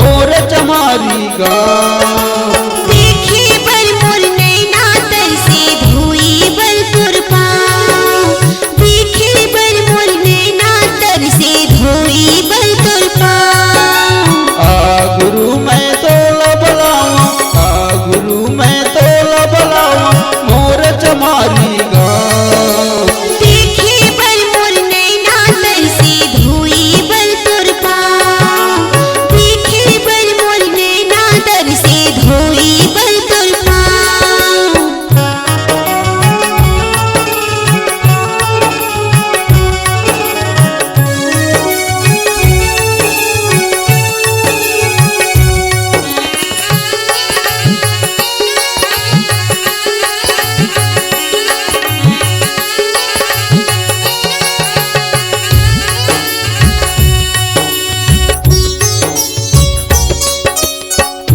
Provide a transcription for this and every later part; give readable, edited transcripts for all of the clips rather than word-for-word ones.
मोर चमारी गाँव। देखे बर मोर नैना तरसे धोई बर तोर पाँव, देखे बर मोर नैना तरसे धोई बर तोर पाँव। गुरु मैं तोला बुलावा, गुरु मैं तोला बुलावा मोर चमारी गाँव। देखे बर मोर नैना तरसे धोई बर तोर पाँव, देखे बर मोर नैना तरसे धोई बर तोर पाँव।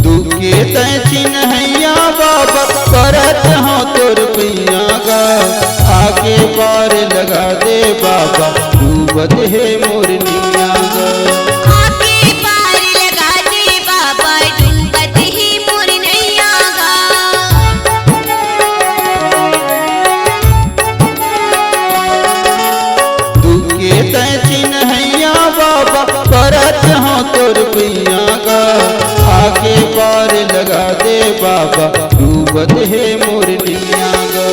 दुखे तै चिन्हैया बाबा करत हो तोर पैया गा। आगे पार लगा दे बाबा डूबत है मोर निया गा। आके पार लगा दे बाबा डूबत ही मोर नैया गा। दुखे तै चिन्हैया बाबा करत हो तोर पैया गा। आगे पार लगा दे बाबा डूबत है मोर निया गा।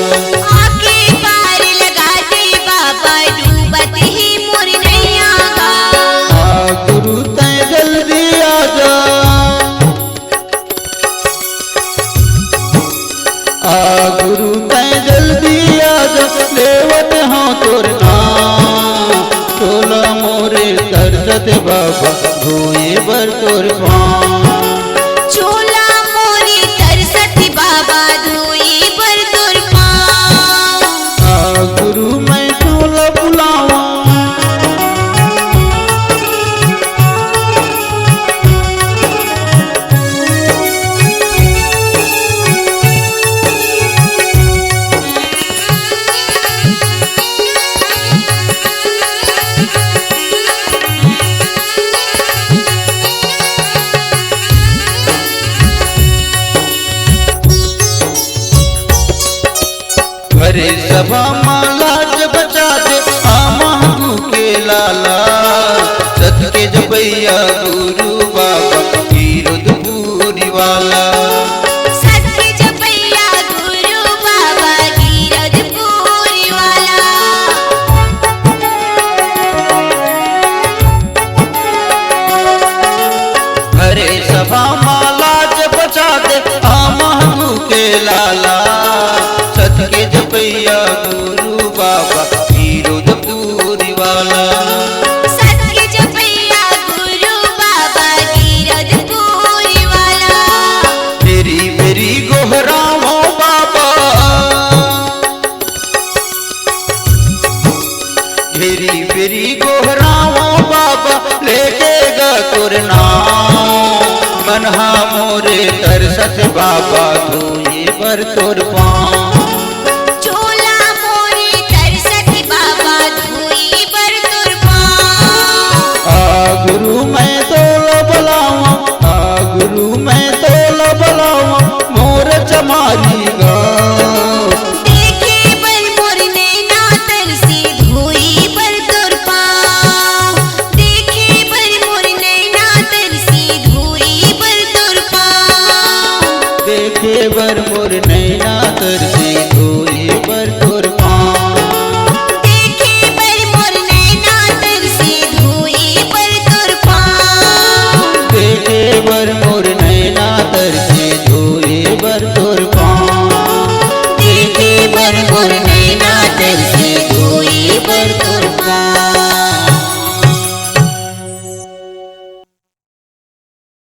आके पार लगा दे बाबा डूबत ही मोर नैया गा। गुरु तै जल्दी आ जा, गुरु तै जल्दी आ जा लेवत हो तोर नाम। तोला मोरे तरसत बाबा धोए बर तोर पाँव। चोला मोरे तरसत बाबा धोई बर तोर पाँव। गुरु मैं तोला बुलावा, घरे सभा मालाज बचा दे महू के लाला। सत के जपैया गुरु बाबा गिरधपुरी वाला। सत्य जपैया गुरु बाबा गिरधपुरी वाला। घरे सभा मालाज बचा दे महू के लाला। सत के जपैया गुरु बाबा गिरधपुरी वाला। सत्य जपैया गुरु बाबा गिरधपुरी वाला। तेरी मेरी गोहराओ बाबा, घेरी मेरी गोहराओ बाबा लेके गा तोर नाम। मनहा मोरे तरसत बाबा धोए बर तोर पाँव।